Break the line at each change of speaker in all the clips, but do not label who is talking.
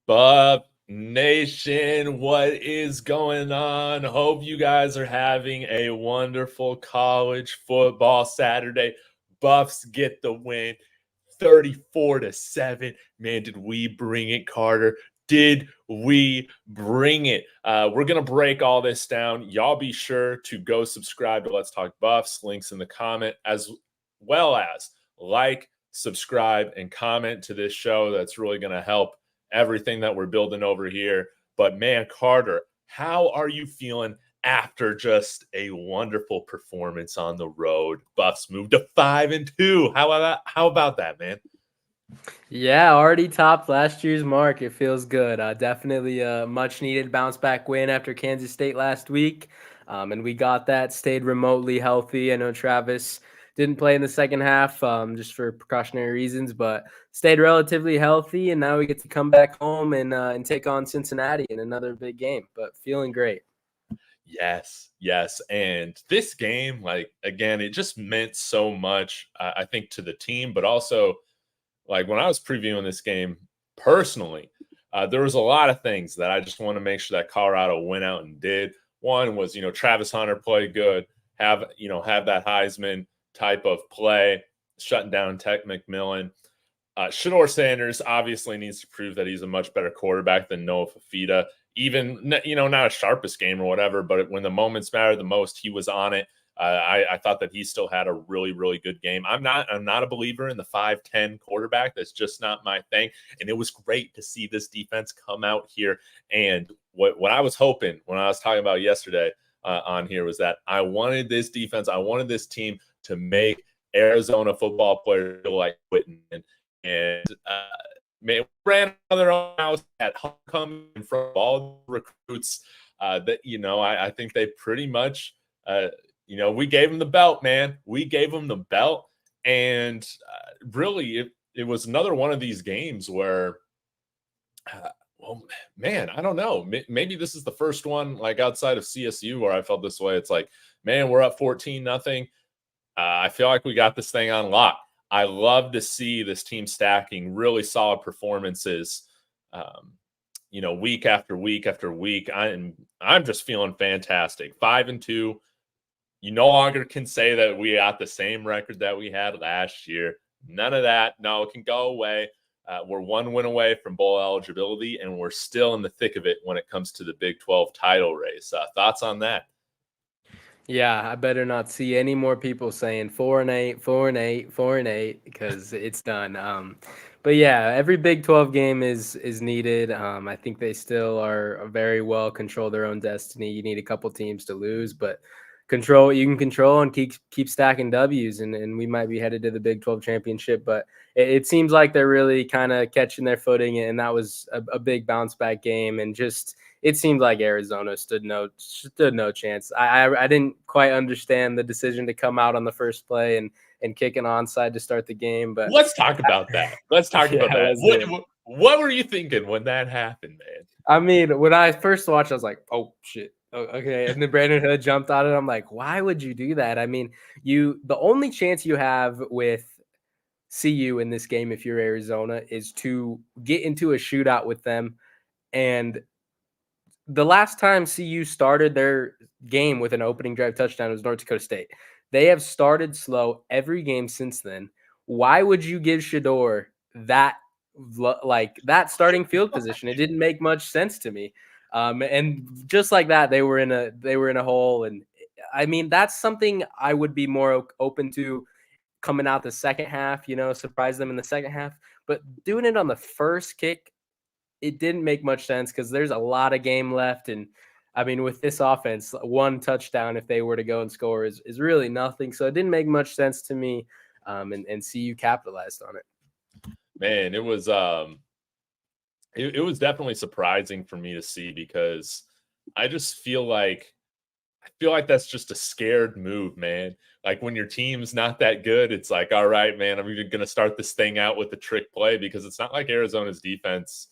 Buff Nation, what is going on? Hope you guys are having a wonderful college football Saturday. Buffs get the win 34-7. Man, did we bring it, Carter? Did we bring it? We're going to break all this down. Y'all be sure to go subscribe to Let's Talk Buffs. Links in the comment, as well as like, subscribe, and comment to this show. That's really going to help everything that we're building over here. But man, Carter, how are you feeling after just a wonderful performance on the road? Buffs moved to 5-2. How about that, man?
Yeah, already topped last year's mark. It feels good. Definitely a much needed bounce back win after Kansas State last week. And we got that, stayed remotely healthy. I know Travis didn't play in the second half just for precautionary reasons, but stayed relatively healthy. And now we get to come back home and take on Cincinnati in another big game, but feeling great.
Yes. And this game, like, again, it just meant so much, I think, to the team, but also, like, when I was previewing this game personally, there was a lot of things that I just want to make sure that Colorado went out and did. One was, Travis Hunter played good, have that Heisman type of play, shutting down Tech McMillan. Shador Sanders obviously needs to prove that he's a much better quarterback than Noah Fafita. Even, not a sharpest game or whatever, but when the moments matter the most, he was on it. I thought that he still had a really, really good game. I'm not a believer in the 5'10" quarterback. That's just not my thing. And it was great to see this defense come out here. And what I was hoping when I was talking about yesterday on here was that I wanted this defense, I wanted this team to make Arizona football players feel like quitting. And ran on their own house at homecoming in front of all the recruits. That I think they pretty much. We gave them the belt, man. We gave them the belt. And really, it was another one of these games where, well, man, I don't know. Maybe this is the first one, like, outside of CSU where I felt this way. It's like, man, we're up 14-0. I feel like we got this thing on lock. I love to see this team stacking really solid performances, week after week after week. I'm just feeling fantastic. 5-2. You no longer can say that we got the same record that we had last year. None of that. No, it can go away. We're one win away from bowl eligibility, and we're still in the thick of it when it comes to the Big 12 title race. Thoughts on that?
Yeah, I better not see any more people saying 4-8, 4-8, 4-8 because it's done. But yeah, every Big 12 game is needed. I think they still are very well control their own destiny. You need a couple teams to lose, but control what you can control and keep stacking W's, and we might be headed to the Big 12 championship. But it seems like they're really kind of catching their footing, and that was a big bounce back game, and just. It seemed like Arizona stood no chance. I didn't quite understand the decision to come out on the first play and kick an onside to start the game. But
let's talk about that. What were you thinking when that happened, man?
I mean, when I first watched, I was like, "Oh shit, oh, okay." And then Brandon Hood jumped on it. I'm like, "Why would you do that?" I mean, the only chance you have with CU in this game, if you're Arizona, is to get into a shootout with them. And the last time CU started their game with an opening drive touchdown was North Dakota State. They have started slow every game since then. Why would you give Shador that starting field position? It didn't make much sense to me. And just like that, they were in a hole. And I mean, that's something I would be more open to coming out the second half. Surprise them in the second half. But doing it on the first kick, it didn't make much sense because there's a lot of game left. And I mean, with this offense, one touchdown, if they were to go and score is really nothing. So it didn't make much sense to me. And CU capitalized on it.
Man, it was definitely surprising for me to see because I just feel like that's just a scared move, man. Like when your team's not that good, it's like, all right, man, I'm even going to start this thing out with the trick play because it's not like Arizona's defense.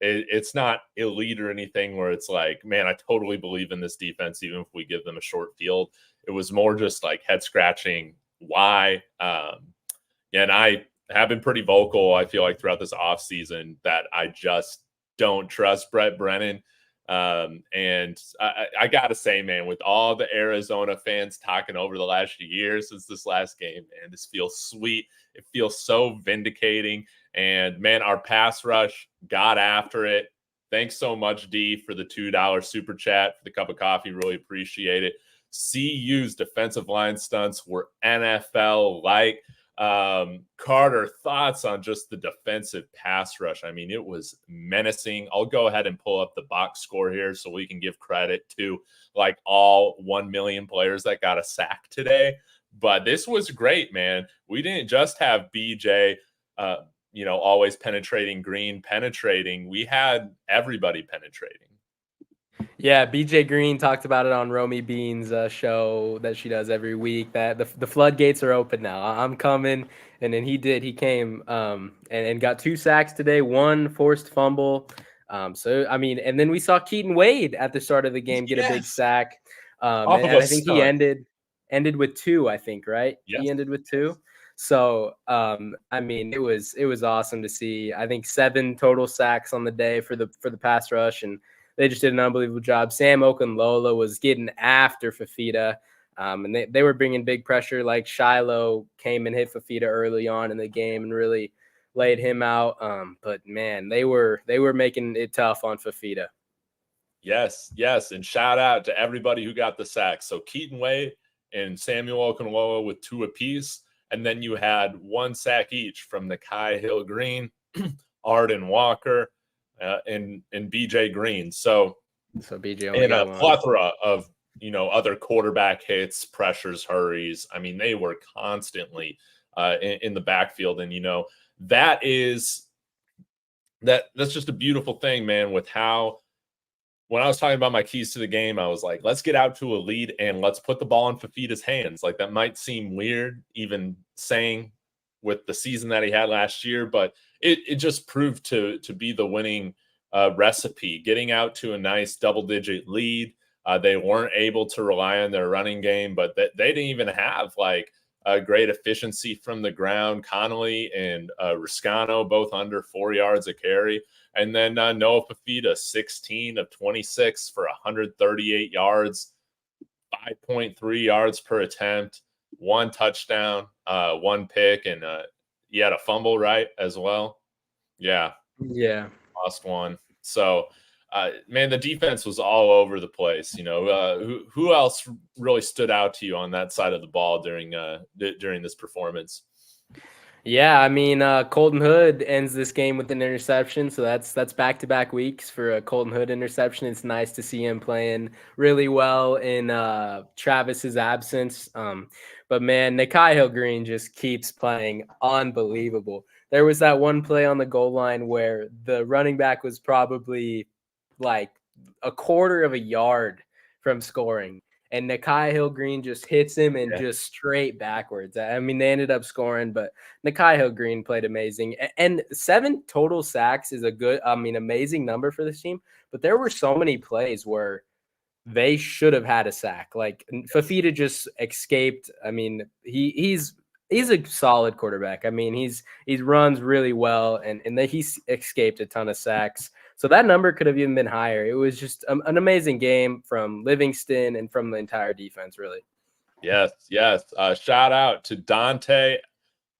It's not elite or anything where it's like, man, I totally believe in this defense, even if we give them a short field. It was more just like head scratching. Why? And I have been pretty vocal, I feel like, throughout this offseason that I just don't trust Brett Brennan. And I got to say, man, with all the Arizona fans talking over the last year since this last game, man, this feels sweet. It feels so vindicating. And man, our pass rush got after it. Thanks so much, D, for the $2 super chat, for the cup of coffee. Really appreciate it. CU's defensive line stunts were NFL like. Carter, thoughts on just the defensive pass rush? I mean, it was menacing. I'll go ahead and pull up the box score here so we can give credit to like all 1 million players that got a sack today. But this was great, man. We didn't just have BJ, always penetrating, Green penetrating. We had everybody penetrating.
Yeah, BJ Green talked about it on Romy Bean's show that she does every week, that the floodgates are open now. I'm coming. And then he did. He came and got 2 sacks today, 1 forced fumble. So, I mean, and then we saw Keaton Wade at the start of the game get a big sack.
Off of
and
a
I think
stunt.
he ended with 2, I think, right?
Yes.
He ended with 2. So, I mean, it was awesome to see. I think 7 total sacks on the day for the pass rush, and they just did an unbelievable job. Sam Okunlola was getting after Fafita, and they were bringing big pressure. Like Shiloh came and hit Fafita early on in the game and really laid him out. But man, they were making it tough on Fafita.
Yes, and shout out to everybody who got the sacks. So Keaton Wade and Samuel Okunlola with 2 apiece, and then you had 1 sack each from Nakai Hill Green, Arden Walker, and BJ Green. So
BJ only got 1.
Plethora of other quarterback hits, pressures, hurries. I mean, they were constantly in the backfield, and that's just a beautiful thing, man. With how, when I was talking about my keys to the game, I was like, let's get out to a lead and let's put the ball in Fafita's hands. Like, that might seem weird, even saying with the season that he had last year, but it just proved to be the winning recipe, getting out to a nice double-digit lead. They weren't able to rely on their running game, but they didn't even have like a great efficiency from the ground. Connolly and Riscano both under 4 yards a carry. And then Noah Fafita, 16 of 26 for 138 yards, 5.3 yards per attempt, 1 touchdown, 1 pick, and he had a fumble, right, as well? Yeah. Lost 1. So, man, the defense was all over the place. Who else really stood out to you on that side of the ball during this performance?
Yeah, I mean, Colton Hood ends this game with an interception, so that's back-to-back weeks for a Colton Hood interception. It's nice to see him playing really well in Travis's absence. But man, Nakai Hill Green just keeps playing unbelievable. There was that one play on the goal line where the running back was probably like a quarter of a yard from scoring, and Nakai Hill Green just hits him and just straight backwards. I mean, they ended up scoring, but Nakai Hill Green played amazing. And 7 total sacks is amazing number for this team. But there were so many plays where they should have had a sack. Like Fafita just escaped. I mean, he's a solid quarterback. I mean, he runs really well, and he's escaped a ton of sacks. So that number could have even been higher. It was just an amazing game from Livingston and from the entire defense, really.
Yes. Shout out to Dante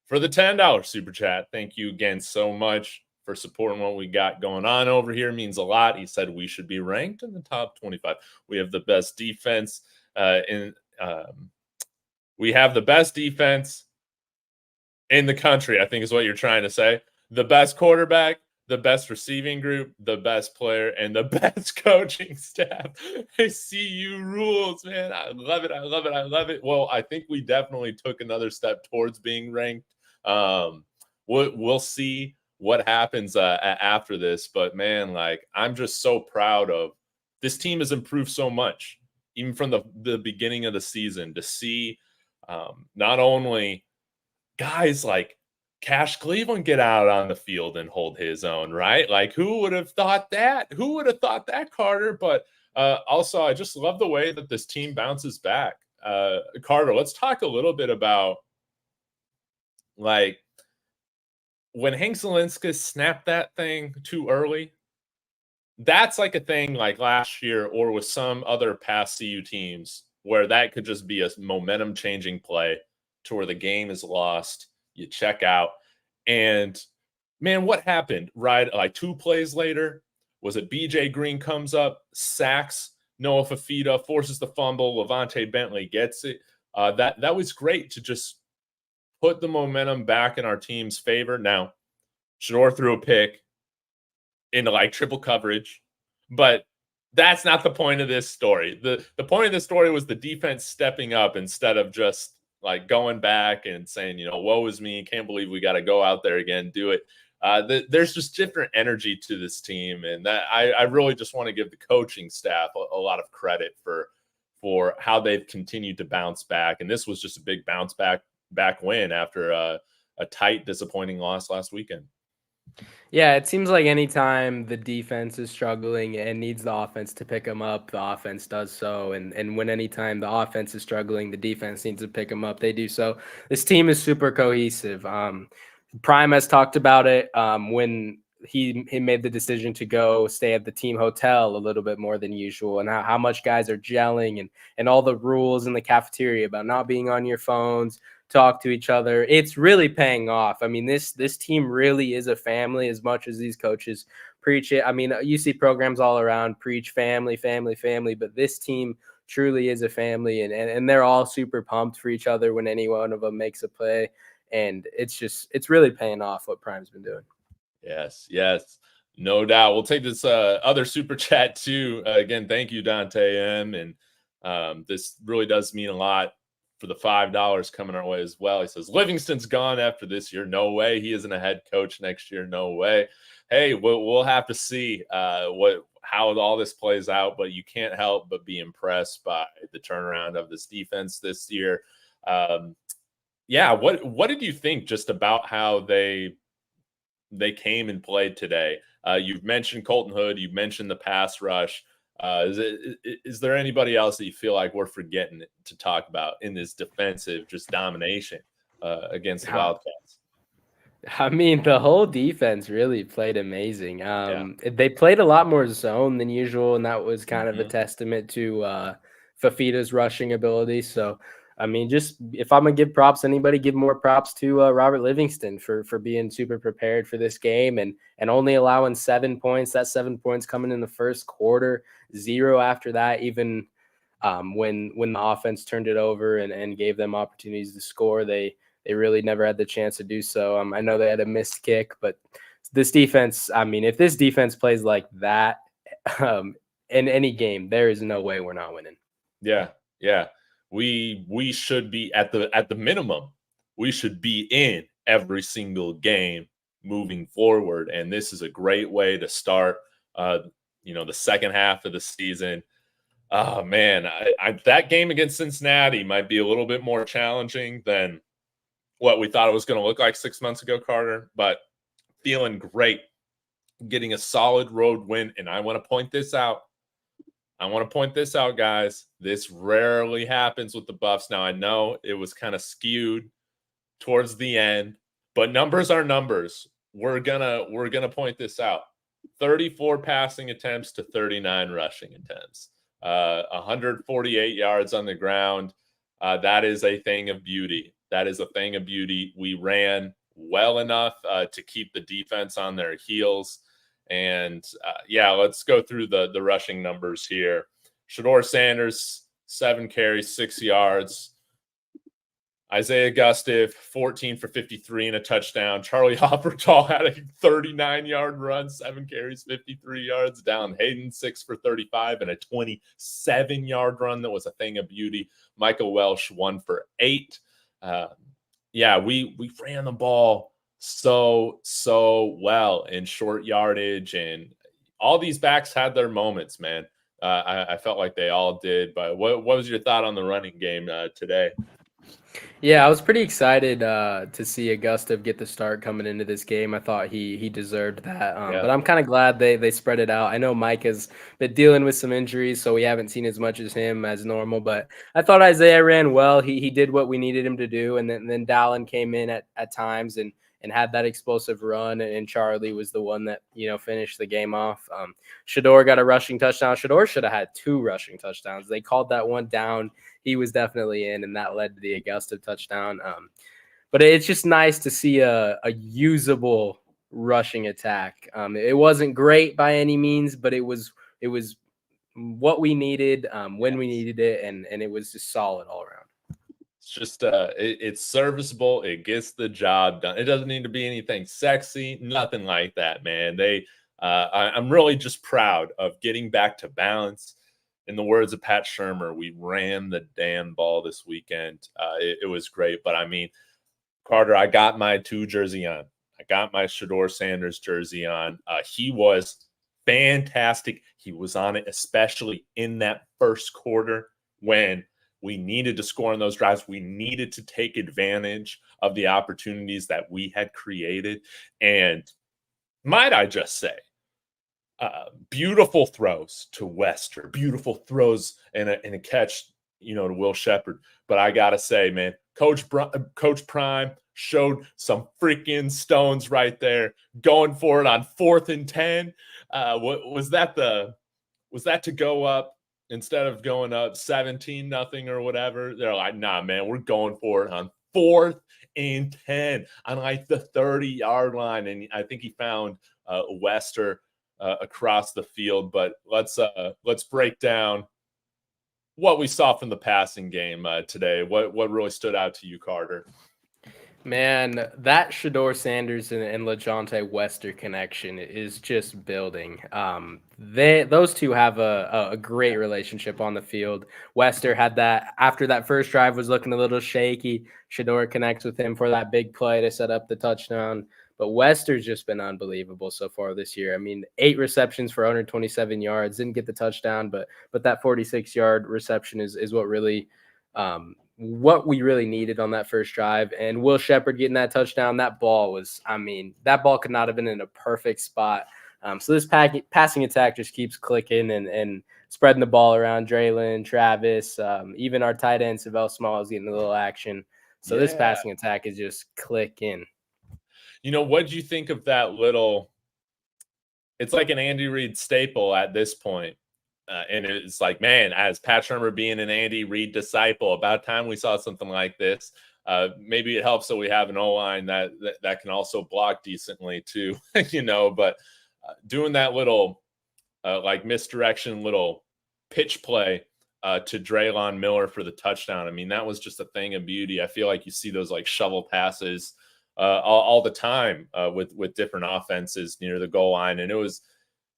for the $10 super chat. Thank you again so much for supporting what we got going on over here. It means a lot. He said we should be ranked in the top 25. We have the best defense we have the best defense in the country, I think is what you're trying to say. The best quarterback, the best receiving group, the best player, and the best coaching staff. CU rules, man. I love it. Well, I think we definitely took another step towards being ranked. We'll see what happens after this, but man, like, I'm just so proud of this team. Has improved so much, even from the beginning of the season, to see not only guys like Cash Cleveland get out on the field and hold his own, right? Like, who would have thought that? Who would have thought that, Carter? But also, I just love the way that this team bounces back. Carter, let's talk a little bit about, like, when Hank Zielinski snapped that thing too early, that's like a thing like last year or with some other past CU teams where that could just be a momentum changing play to where the game is lost, you check out, and man, what happened? Right, like 2 plays later, was it BJ Green comes up, sacks Noah Fafita, forces the fumble, Levante Bentley gets it. That was great to just put the momentum back in our team's favor. Now, Shador threw a pick into like triple coverage, but that's not the point of this story. The point of this story was the defense stepping up instead of just like going back and saying, woe is me, can't believe we got to go out there again, do it. There's just different energy to this team, and that I really just want to give the coaching staff a lot of credit for how they've continued to bounce back. And this was just a big bounce back win after a tight, disappointing loss last weekend.
Yeah, it seems like anytime the defense is struggling and needs the offense to pick them up, the offense does so. And when anytime the offense is struggling, the defense needs to pick them up, they do so. This team is super cohesive. Prime has talked about it when he made the decision to go stay at the team hotel a little bit more than usual, and how much guys are gelling, and all the rules in the cafeteria about not being on your phones, talk to each other. It's really paying off. I mean, this team really is a family as much as these coaches preach it. I mean, you see programs all around preach family, family, family, but this team truly is a family, and they're all super pumped for each other when any one of them makes a play. And it's really paying off what Prime's been doing.
Yes, no doubt. We'll take this other super chat too. Again, thank you, Dante M. And this really does mean a lot for the $5 coming our way as well. He says, Livingston's gone after this year. No way. He isn't a head coach next year. No way. Hey, we'll have to see how all this plays out, but you can't help but be impressed by the turnaround of this defense this year. What did you think just about how they came and played today? You've mentioned Colton Hood. You've mentioned the pass rush. Is there anybody else that you feel like we're forgetting to talk about in this defensive just domination against the Wildcats?
I mean, the whole defense really played amazing. They played a lot more zone than usual, and that was kind of a testament to Fafita's rushing ability. So, I mean, just if I'm going to give props, anybody give more props to Robert Livingston for being super prepared for this game and only allowing 7 points. That 7 points coming in the first quarter, 0 after that, even when the offense turned it over and gave them opportunities to score. They really never had the chance to do so. I know they had a missed kick, but this defense, I mean, if this defense plays like that in any game, there is no way we're not winning.
Yeah. We should be at the minimum. We should be in every single game moving forward, and this is a great way to start. The second half of the season. Oh man, that game against Cincinnati might be a little bit more challenging than what we thought it was going to look like 6 months ago, Carter. But feeling great, getting a solid road win, and I want to point this out. Guys. This rarely happens with the Buffs. Now, I know it was kind of skewed towards the end, but numbers are numbers. We're gonna point this out. 34 passing attempts to 39 rushing attempts. 148 yards on the ground. That is a thing of beauty. We ran well enough to keep the defense on their heels. And let's go through the rushing numbers here. Shador Sanders, 7 carries, 6 yards. Isaiah Gustav, 14 for 53 and a touchdown. Charlie Hoppertall had a 39-yard run, 7 carries, 53 yards. Down Hayden, 6 for 35 and a 27-yard run that was a thing of beauty. Michael Welsh, 1 for 8. We ran the ball so well in short yardage, and all these backs had their moments, man. I felt like they all did. But what was your thought on the running game today?
Yeah, I was pretty excited to see Augusta get the start coming into this game. I thought he deserved that. But I'm kind of glad they spread it out. I know Mike has been dealing with some injuries, so we haven't seen as much as him as normal. But I thought Isaiah ran well. He did what we needed him to do. And then Dallin came in at times and and had that explosive run. And Charlie was the one that, finished the game off. Shedeur got a rushing touchdown. Shedeur should have had 2 rushing touchdowns. They called that one down. He was definitely in, and that led to the Augusta touchdown. But it's just nice to see a usable rushing attack. It wasn't great by any means, but it was what we needed when we needed it, and it was just solid all around.
It's just it's serviceable. It gets the job done. It doesn't need to be anything sexy, nothing like that, man. I'm really just proud of getting back to balance. In the words of Pat Shurmur, we ran the damn ball this weekend. It was great, but I mean, Carter, I got my 2 jersey on. I got my Shedeur Sanders jersey on. He was fantastic. He was on it, especially in that first quarter when we needed to score on those drives. We needed to take advantage of the opportunities that we had created. And might I just say, beautiful throws to Wester, beautiful throws and a catch, to Will Shepherd. But I got to say, man, Coach Prime showed some freaking stones right there, going for it on 4th and 10. Was that to go up instead of going up 17-0 or whatever? They're like, nah, man, we're going for it on 4th and 10 on like the 30-yard line. And I think he found Wester across the field. But let's break down what we saw from the passing game today. What really stood out to you, Carter?
Man, that Shedeur Sanders and LeJontay Wester connection is just building. Those two have a great relationship on the field. Wester had that after that first drive was looking a little shaky. Shedeur connects with him for that big play to set up the touchdown. But Wester's just been unbelievable so far this year. I mean, 8 receptions for 127 yards, didn't get the touchdown, but that 46-yard reception is what really what we really needed on that first drive. And Will Shepherd getting that touchdown, that ball could not have been in a perfect spot. So this passing attack just keeps clicking and spreading the ball around. Draylon, Travis, even our tight end, Savell Small, is getting a little action. So this passing attack is just clicking.
What do you think of that little – it's like an Andy Reid staple at this point. And it's like, man, as Pat Shurmur being an Andy Reid disciple, about time we saw something like this. Maybe it helps that we have an O-line that can also block decently too, but doing that little like misdirection, little pitch play to Draylon Miller for the touchdown. I mean, that was just a thing of beauty. I feel like you see those like shovel passes all the time with different offenses near the goal line. And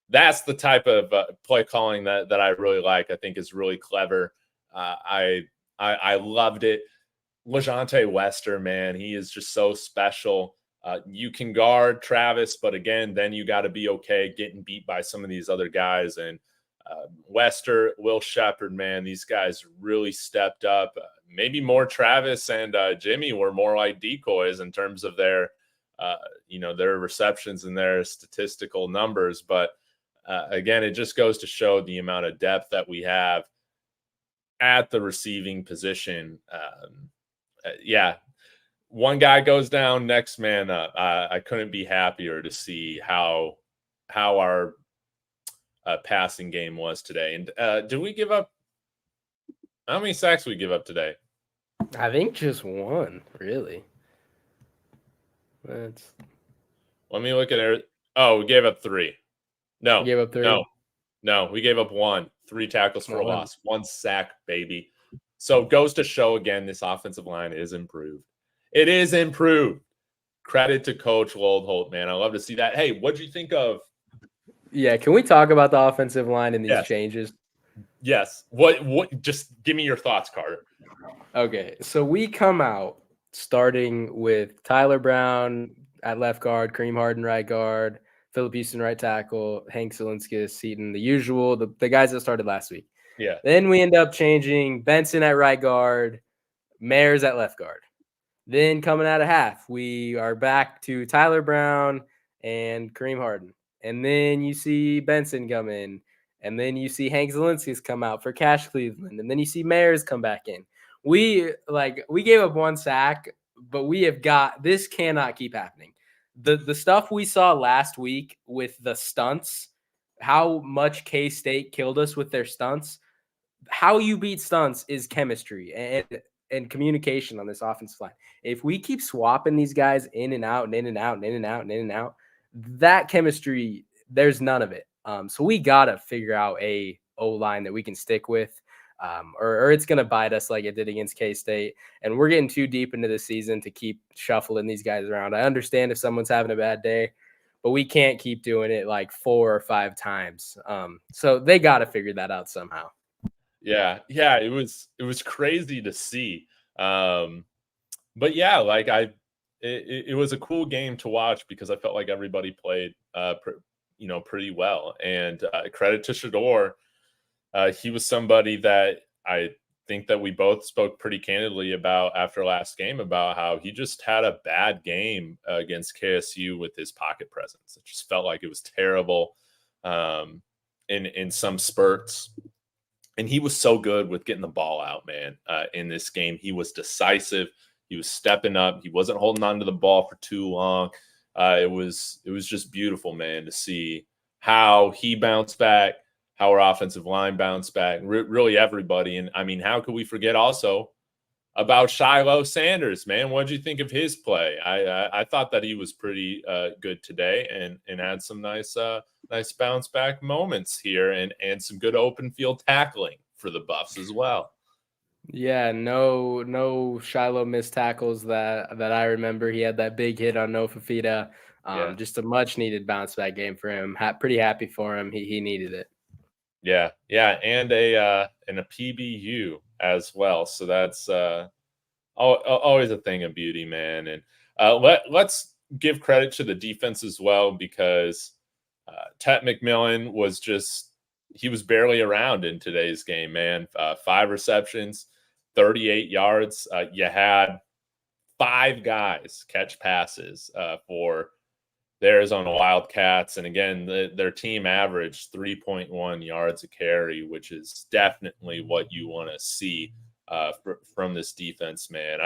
that's the type of play calling that I really like. I think is really clever. I loved it. LeJontay Wester, man, he is just so special. You can guard Travis, but again, then you got to be okay getting beat by some of these other guys. And Wester, Will Shepherd, man, these guys really stepped up. Maybe more Travis and Jimmy were more like decoys in terms of their receptions and their statistical numbers. But again, it just goes to show the amount of depth that we have at the receiving position. One guy goes down, next man up. I couldn't be happier to see how our passing game was today. And did we give up? How many sacks did we give up today?
I think just 1, really.
Let me look at it. Oh, we gave up 3. No,
we gave up 3.
No, we gave up 1. 3 tackles for a loss, 1 sack, baby. So goes to show again, this offensive line is improved. It is improved. Credit to Coach Loldholt, man. I love to see that. Hey, what do you think of?
Yeah, can we talk about the offensive line and these changes?
Yes. What? Just give me your thoughts, Carter.
Okay, so we come out starting with Tyler Brown at left guard, Kareem Harden right guard, Phillip Houston right tackle, Hank Zielinski, Seaton, the usual, the guys that started last week.
Yeah.
Then we end up changing Benson at right guard, Mayers at left guard. Then coming out of half, we are back to Tyler Brown and Kareem Harden. And then you see Benson come in. And then you see Hank Zielinski's come out for Cash Cleveland. And then you see Mayers come back in. We gave up 1 sack, but this cannot keep happening. the stuff we saw last week with the stunts, how much K-State killed us with their stunts. How you beat stunts is chemistry and communication on this offensive line. If we keep swapping these guys in and out and in and out and in and out and in and out, that chemistry, there's none of it. So we gotta figure out a O-line that we can stick with, or it's gonna bite us like it did against K-State. And we're getting too deep into the season to keep shuffling these guys around. I understand if someone's having a bad day, but we can't keep doing it like 4 or 5 times. So they gotta figure that out somehow.
Yeah, it was crazy to see. But yeah, like it was a cool game to watch because I felt like everybody played pretty well. And credit to Shador. He was somebody that I think that we both spoke pretty candidly about after last game about how he just had a bad game against KSU with his pocket presence. It just felt like it was terrible in some spurts. And he was so good with getting the ball out, man. In this game, he was decisive. He was stepping up. He wasn't holding on to the ball for too long. It was just beautiful, man, to see how he bounced back, how our offensive line bounced back, really everybody. And I mean, how could we forget also about Shiloh Sanders, man? What did you think of his play? I thought that he was pretty good today and had some nice bounce back moments here and some good open field tackling for the Buffs as well.
Yeah, no Shiloh missed tackles that I remember. He had that big hit on No Fafita. Just a much needed bounce back game for him. Pretty happy for him. He needed it.
Yeah, and a PBU as well. So that's always a thing of beauty, man. And let's give credit to the defense as well because Tet McMillan he was barely around in today's game, man. 5 receptions, 38 yards. You had 5 guys catch passes for the Arizona Wildcats. And again, their team averaged 3.1 yards a carry, which is definitely what you want to see from this defense, man.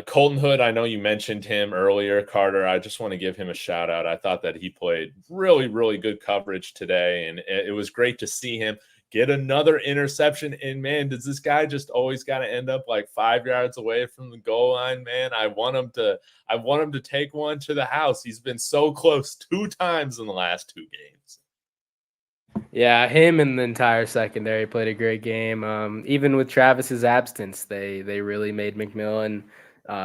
Colton Hood, I know you mentioned him earlier, Carter. I just want to give him a shout out. I thought that he played really, really good coverage today, and it was great to see him get another interception. And man, does this guy just always got to end up like 5 yards away from the goal line, man? I want him to take one to the house. He's been so close 2 times in the last 2 games.
Yeah, him and the entire secondary played a great game. Even with Travis's absence, they really made McMillan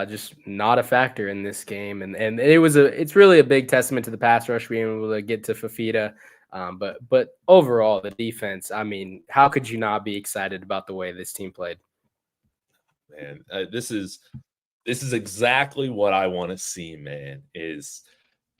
just not a factor in this game. And it's really a big testament to the pass rush being able to get to Fafita. But overall, the defense, I mean, how could you not be excited about the way this team played?
Man, this is exactly what I want to see, man.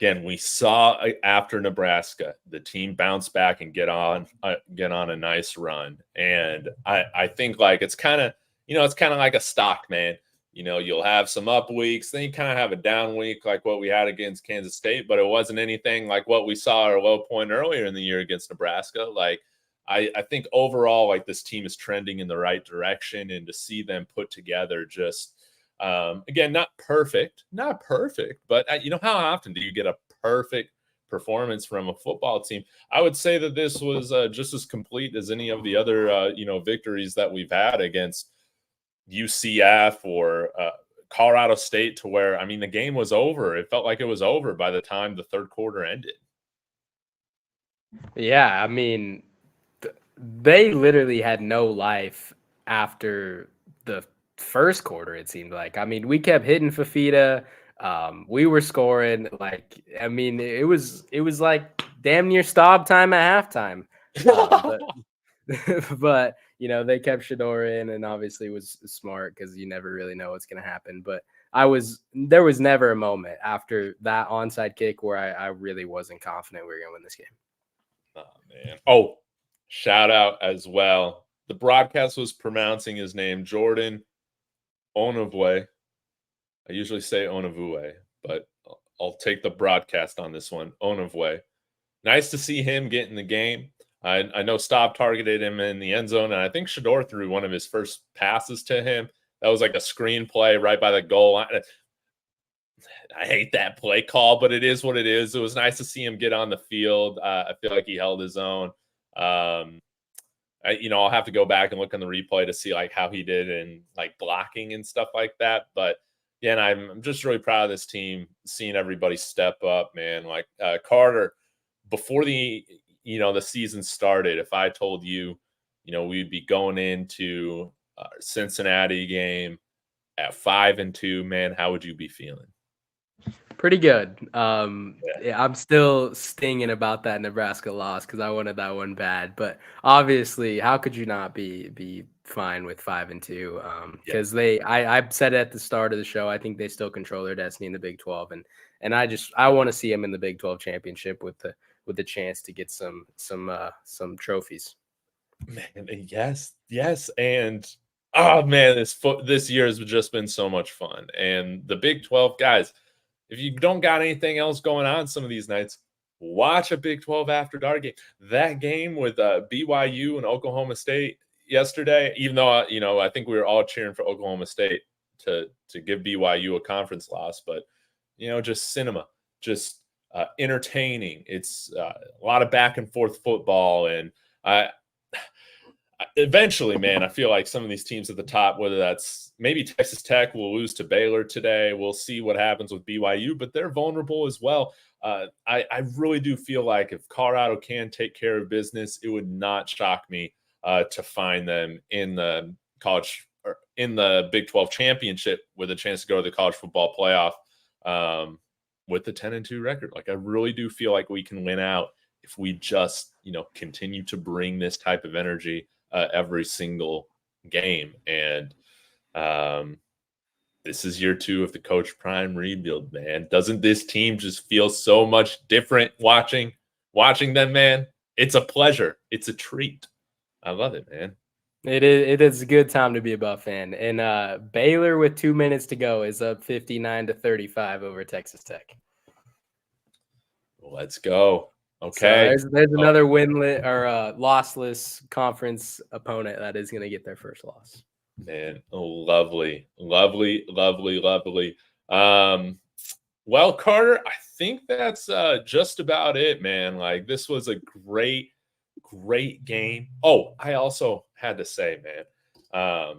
Again, we saw after Nebraska, the team bounce back and get on a nice run. And I think like it's kind of like a stock, man. You'll have some up weeks, then you kind of have a down week like what we had against Kansas State, but it wasn't anything like what we saw our low point earlier in the year against Nebraska. Like I think overall, like this team is trending in the right direction, and to see them put together just again, not perfect, but how often do you get a perfect performance from a football team? I would say that this was just as complete as any of the other, victories that we've had against UCF or Colorado State, to where, I mean, the game was over. It felt like it was over by the time the third quarter ended.
Yeah, I mean, they literally had no life after the first quarter, it seemed like. I mean, we kept hitting Fafita. We were scoring. Like, I mean, it was like damn near stop time at halftime. But they kept Shador in, and obviously was smart because you never really know what's going to happen. But there was never a moment after that onside kick where I really wasn't confident we were going to win this game.
Oh, man. Oh, shout out as well. The broadcast was pronouncing his name, Jordan Onavue. I usually say Onavue, but I'll take the broadcast on this one. Onavue. Nice to see him get in the game. I know Staub targeted him in the end zone, and I think Shador threw one of his first passes to him. That was like a screen play right by the goal line. I hate that play call, but it is what it is. It was nice to see him get on the field. I feel like he held his own. I'll have to go back and look on the replay to see like how he did in like blocking and stuff like that. But yeah, and I'm just really proud of this team, seeing everybody step up, man. Like Carter, before the season started, if I told you, we'd be going into Cincinnati game at 5-2, man, how would you be feeling?
Pretty good.
Yeah.
Yeah, I'm still stinging about that Nebraska loss because I wanted that one bad. But obviously, how could you not be fine with 5-2? Because I said at the start of the show, I think they still control their destiny in the Big 12, and I want to see them in the Big 12 championship with the chance to get some trophies.
Man, yes, and oh man, this year has just been so much fun, and the Big 12 guys. If you don't got anything else going on some of these nights, watch a Big 12 after dark game. That game with BYU and Oklahoma State yesterday, even though I think we were all cheering for Oklahoma State to give BYU a conference loss, but just cinema, just entertaining. It's a lot of back and forth football, and eventually, man, I feel like some of these teams at the top, whether that's maybe Texas Tech will lose to Baylor today. We'll see what happens with BYU, but they're vulnerable as well. I really do feel like if Colorado can take care of business, it would not shock me to find them in the college or in the Big 12 championship with a chance to go to the college football playoff with the 10-2 record. Like I really do feel like we can win out if we just continue to bring this type of energy every single game. And this is year 2 of the Coach Prime rebuild, man. Doesn't this team just feel so much different watching them, man? It's a pleasure. It's a treat. I love it, man.
It is a good time to be a Buff fan. And Baylor with 2 minutes to go is up 59-35 over Texas Tech.
Let's go. Okay.
So there's another winless or lossless conference opponent that is going to get their first loss.
Man, lovely. Well, Carter, I think that's just about it, man. Like this was a great game. Oh, I also had to say, man, I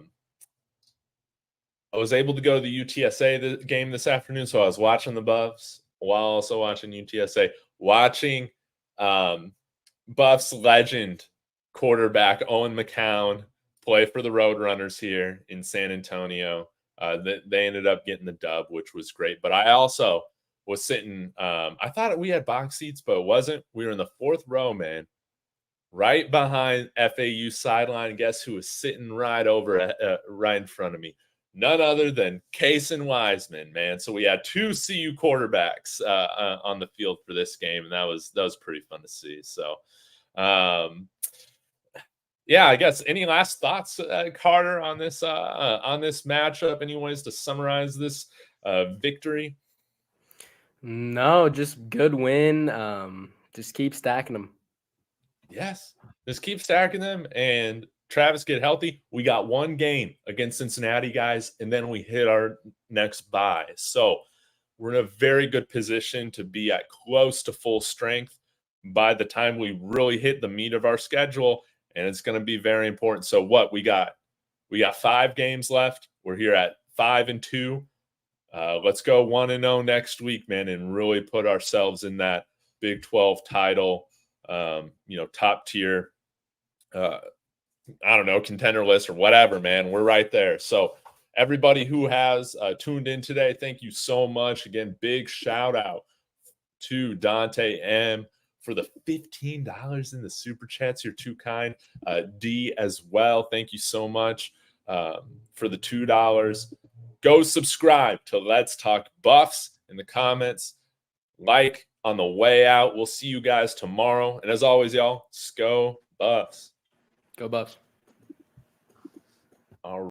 was able to go to the UTSA game this afternoon, so I was watching the Buffs while also watching UTSA, watching Buffs legend quarterback Owen McCown play for the Roadrunners here in San Antonio. They ended up getting the dub, which was great. But I also was sitting, I thought we had box seats, but it wasn't. We were in the 4th row, man, right behind FAU sideline. Guess who was sitting right in front of me? None other than Cason Wiseman, man. So we had 2 CU quarterbacks on the field for this game, and that was pretty fun to see. So, yeah, I guess any last thoughts, Carter, on this matchup? Any ways to summarize this victory?
No, just good win. Just keep stacking them.
Yes, just keep stacking them, and Travis get healthy. We got 1 game against Cincinnati, guys, and then we hit our next bye. So we're in a very good position to be at close to full strength by the time we really hit the meat of our schedule, and it's going to be very important. So what we got 5 games left. We're here at 5-2. Let's go 1-0 next week, man, and really put ourselves in that Big 12 title, top tier, I don't know, contender list or whatever, man. We're right there. So everybody who has tuned in today, thank you so much. Again, big shout out to Dante M for the $15 in the super chats. You're too kind. D as well. Thank you so much for the $2. Go subscribe to Let's Talk Buffs in the comments. Like on the way out. We'll see you guys tomorrow. And as always, y'all, go Buffs.
Go Buffs.
All right.